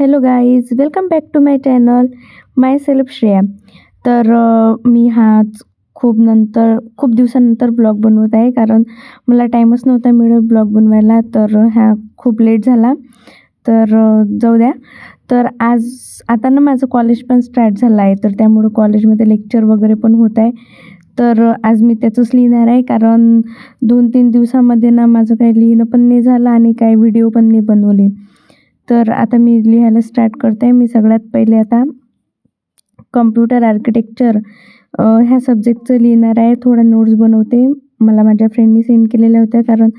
Hello guys, welcome back to my channel माय सेल्फ श्रेया. तर मी खूप दिवसानंतर ब्लॉग बनवत आहे, कारण मला टाईमच नव्हता मिळत ब्लॉग बनवायला. तर खूप लेट झाला. तर जाऊ द्या. तर आता ना माझं कॉलेज पण स्टार्ट झालं आहे, तर त्यामुळं कॉलेजमध्ये लेक्चर वगैरे पण होत आहे. तर आज मी त्याचंच लिहिणार आहे, कारण 2-3 दिवसामध्ये ना माझं काही लिहिणं पण नाही झालं आणि काही व्हिडिओ पण नाही बनवले. तर आता मी लिहायला स्टार्ट करते आहे. मी सगळ्यात पहिले आता कम्प्युटर आर्किटेक्चर ह्या सब्जेक्टचं लिहिणार आहे. थोडा नोट्स बनवते. मला माझ्या फ्रेंडनी सेंड केलेल्या होत्या, कारण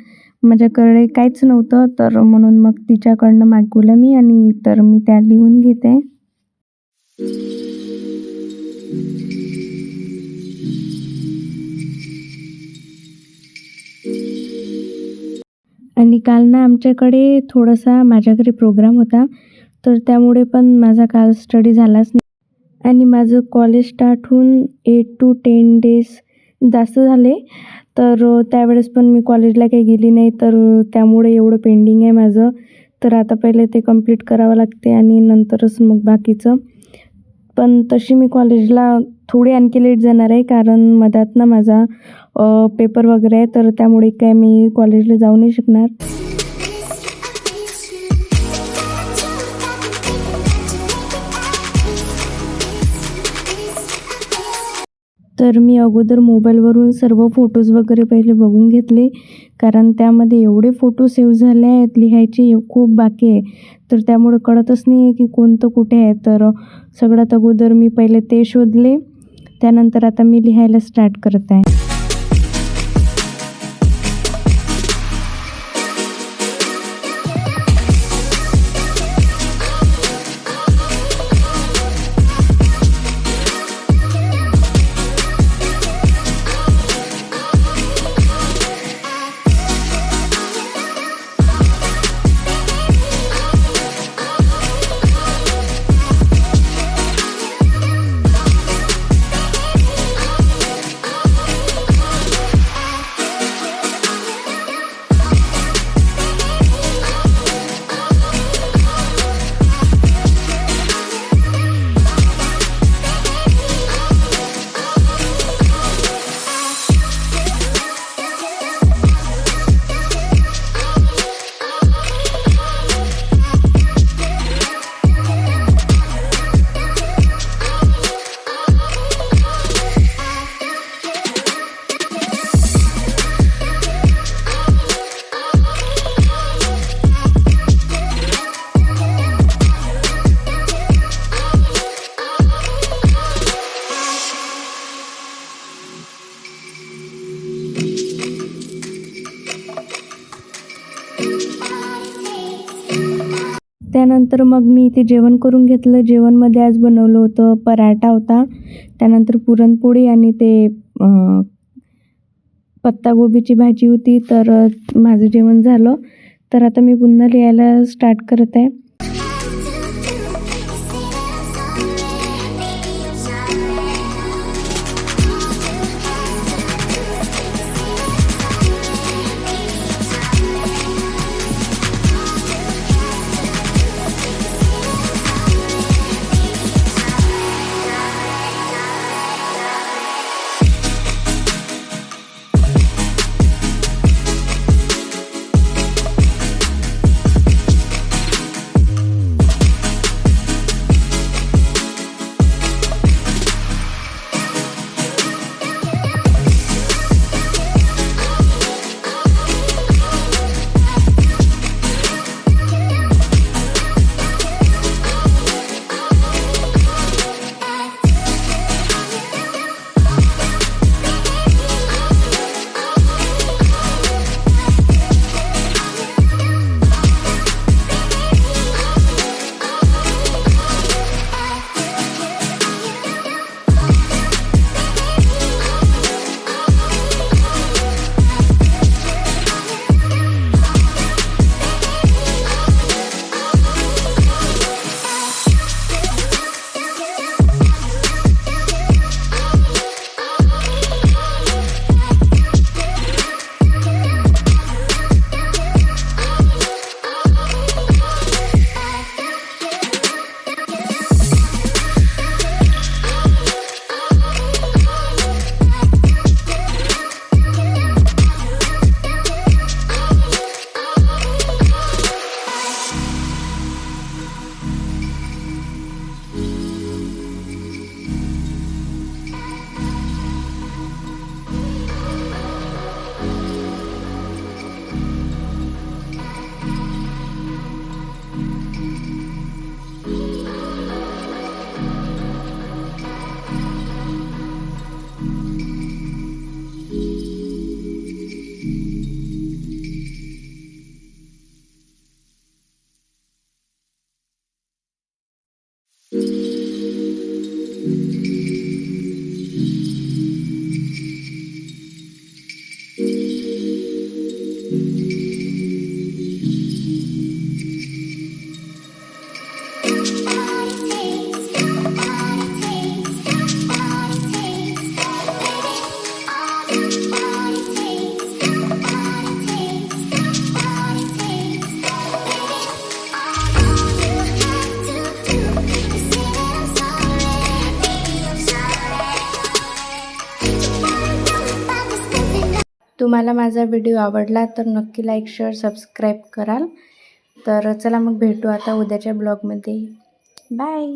माझ्याकडे काहीच नव्हतं, तर म्हणून मग तिच्याकडनं मागवलं मी, आणि तर मी त्या लिहून घेते. आणि काल ना आमच्याकडे थोडासा माझ्या घरी प्रोग्राम होता, तर त्यामुळे पण माझा काल स्टडी झालाच नाही. आणि माझं कॉलेज स्टार्ट होऊन 8 to 10 डेज जास्त झाले. तर त्यावेळेस पण मी कॉलेजला काही गेली नाही, तर त्यामुळे एवढं पेंडिंग आहे माझं. तर आता पहिले ते कंप्लीट करावं लागते आणि नंतरच मग बाकीचं. पण तशी मी कॉलेजला थोडी आणखी लेट जाणार आहे, कारण मधात ना माझा पेपर वगैरे आहे, तर त्यामुळे काय मी कॉलेजला जाऊ नाही शकणार. तर मी अगोदर मोबाईलवरून सर्व फोटोज वगैरे पहिले बघून घेतले, कारण त्यामध्ये एवढे फोटो सेव्ह झाले आहेत, लिहायचे खूप बाकी आहे. तर त्यामुळे कळतच नाही आहे की कोणतं कुठे आहे. तर सगळ्यात अगोदर मी पहिले ते शोधले, त्यानंतर आता मी लिहायला स्टार्ट करत आहे. त्यानंतर मग मी इथे जेवण करून घेतलं. जेवणमध्ये आज बनवलं होतं, पराठा होता, त्यानंतर पुरणपोळी आणि ते पत्तागोबीची भाजी होती. तर माझं जेवण झालं. तर आता मी पुन्हा लिहायला स्टार्ट करत आहे. तुम्हाला माझा व्हिडिओ आवडला तर नक्की लाईक शेअर सबस्क्राईब कराल. तर चला मग भेटू आता उद्याच्या ब्लॉगमध्ये. बाय.